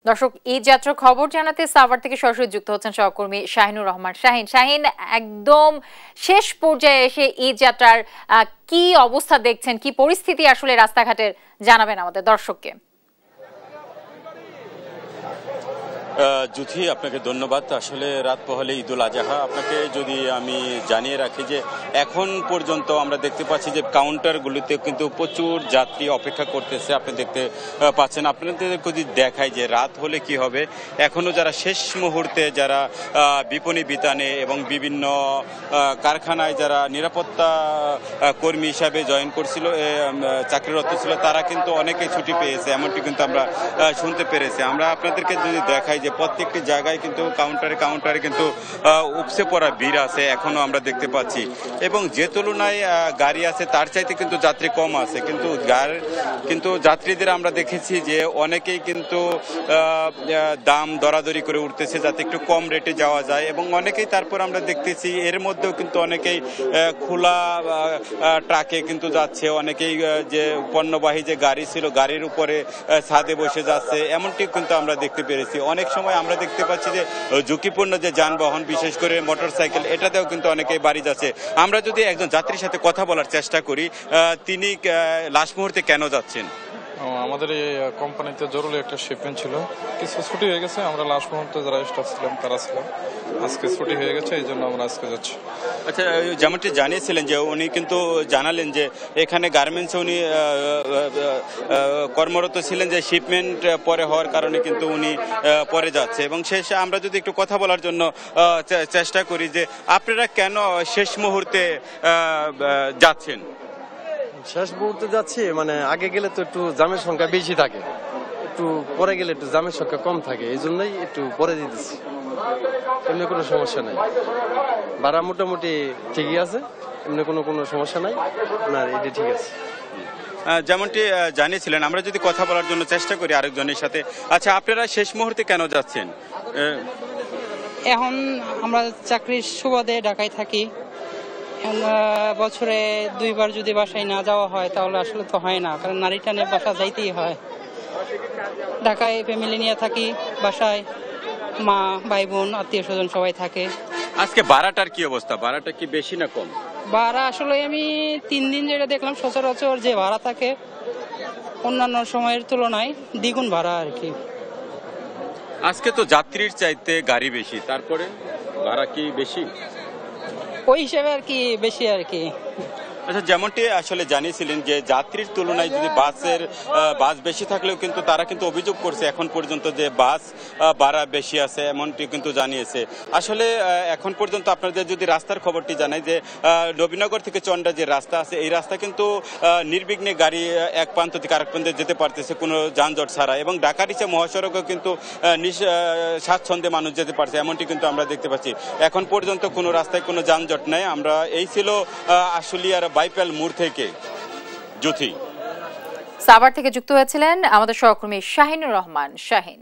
দর্শক, এই যাত্রার খবর জানাতে সাভার থেকে সরাসরি যুক্ত হচ্ছেন সহকর্মী শাহিনুর রহমান শাহিন। শাহিন, একদম শেষ পর্যায়ে এসে এই যাত্রার কি অবস্থা দেখছেন, কি পরিস্থিতি আসলে রাস্তাঘাটের, জানাবেন আমাদের দর্শককে। জুথি, আপনাকে ধন্যবাদ। আসলে রাত পোহালে ঈদুল আজহা। আপনাকে যদি আমি জানিয়ে রাখি যে এখন পর্যন্ত আমরা দেখতে পাচ্ছি যে কাউন্টারগুলিতে কিন্তু প্রচুর যাত্রী অপেক্ষা করতেছে। আপনি দেখতে পাচ্ছেন। আপনাদের যদি দেখায় যে রাত হলে কি হবে, এখনো যারা শেষ মুহূর্তে যারা বিপণী বিতানে এবং বিভিন্ন কারখানায় যারা নিরাপত্তা কর্মী হিসাবে জয়েন করছিল, চাকরিরত ছিল, তারা কিন্তু অনেকেই ছুটি পেয়েছে, এমনটি কিন্তু আমরা শুনতে পেরেছি। আমরা আপনাদেরকে যদি দেখাই যে প্রত্যেকটি জায়গায় কিন্তু কাউন্টারে কিন্তু উপসে পড়া ভিড় আছে, এখনো আমরা দেখতে পাচ্ছি। এবং যে তুলনায় গাড়ি আছে তার চাইতে কিন্তু যাত্রী কম আছে, কিন্তু যাত্রীদের আমরা দেখেছি যে অনেকেই কিন্তু দাম দরাদরি করে উঠতেছে যাতে একটু কম রেটে যাওয়া যায়। এবং অনেকেই তারপর আমরা দেখতেছি এর মধ্যেও কিন্তু অনেকেই খোলা ট্রাকে কিন্তু যাচ্ছে, অনেকেই যে পণ্যবাহী যে গাড়ি ছিল গাড়ির উপরে ছাদে বসে যাচ্ছে, এমনটি কিন্তু আমরা দেখতে পেরেছি। অনেক সময় আমরা দেখতে পাচ্ছি যে ঝুঁকিপূর্ণ যে যানবাহন, বিশেষ করে মোটরসাইকেল, এটাতেও কিন্তু অনেকেই বাড়ি যাচ্ছে। আমরা যদি একজন যাত্রীর সাথে কথা বলার চেষ্টা করি, তিনি লাস্ট মুহূর্তে কেন যাচ্ছেন? আমাদের এই কোম্পানিতে জরুরি একটা শিপমেন্ট ছিল, কিছু ছুটি হয়ে গেছে। আমরা লাস্ট মুহূর্তে যারা স্টাফ ছিলাম তারা ছিলাম, আজকে ছুটি হয়ে গেছে, এই জন্য আমরা আজকে যাচ্ছি। আচ্ছা, যেমনটি জানিয়েছিলেন যে উনি কিন্তু জানালেন যে এখানে গার্মেন্টসে উনি কর্মরত ছিলেন, যে শিপমেন্ট পরে হওয়ার কারণে কিন্তু উনি পরে যাচ্ছে। এবং শেষে আমরা যদি একটু কথা বলার জন্য চেষ্টা করি যে আপনারা কেন শেষ মুহূর্তে যাচ্ছেন? শেষ মুহূর্তে যাচ্ছি মানে আগে গেলে তো একটু জামের সংখ্যা বেশি থাকে, একটু পরে গেলে একটু জামের সংখ্যা কম থাকে, এই জন্যই একটু পরে দিতেছি। এমনি কোনো সমস্যা নাই, ভাড়া মোটামুটি ঠিকই আছে, এমনি কোনো সমস্যা নাই, আপনার এটা ঠিক আছে। যেমনটি জানিয়েছিলেন, আমরা যদি কথা বলার জন্য চেষ্টা করি আরেকজনের সাথে। আচ্ছা, আপনারা শেষ মুহূর্তে কেন যাচ্ছেন? এখন আমরা চাকরির সুবাদে ঢাকায় থাকি, বছরে 2 বার যদি বাসায় না যাওয়া হয় তাহলে আসলে তো হয় না, কারণ নারী টানে বাসা যাইতেই হয়। ঢাকায় ফ্যামিলি নিয়ে থাকি, বাসায় মা ভাই বোন আত্মীয় স্বজন সবাই থাকে। আজকে ভাড়াটার কি অবস্থা? ভাড়াটা কি বেশি না কম? ভাড়া আসলে আমি 3 দিন যেটা দেখলাম, সচরাচর যে ভাড়া থাকে অন্যান্য সময়ের তুলনায় দ্বিগুণ ভাড়া আর কি। আজকে তো যাত্রীর চাইতে গাড়ি বেশি, তারপরে ভাড়া কি বেশি? ওই হিসেবে আর কি বেশি আর কি। আচ্ছা, যেমনটি আসলে জানিয়েছিলেন যে যাত্রীর তুলনায় যদি বাস বেশি থাকলেও কিন্তু তারা কিন্তু অভিযোগ করছে এখন পর্যন্ত যে বাস ভাড়া বেশি আছে, এমনটি কিন্তু জানিয়েছে। আসলে এখন পর্যন্ত আপনাদের যদি রাস্তার খবরটি জানাই যে নবীনগর থেকে চন্ডা যে রাস্তা আছে, এই রাস্তা কিন্তু নির্বিঘ্নে গাড়ি এক প্রান্ত থেকে আরেক প্রান্তে যেতে পারতেছে কোনো যানজট ছাড়া। এবং ঢাকার ইচ্ছে মহাসড়কেও কিন্তু স্বাচ্ছন্দ্যে মানুষ যেতে পারছে, এমনটি কিন্তু আমরা দেখতে পাচ্ছি। এখন পর্যন্ত কোনো রাস্তায় কোনো যানজট নেই। আমরা এই ছিল আশুলিয়ার বাইপাল মোড় থেকে জুথি। সাভার থেকে যুক্ত হয়েছিলেন আমাদের সহকর্মী শাহিনুর রহমান শাহিন।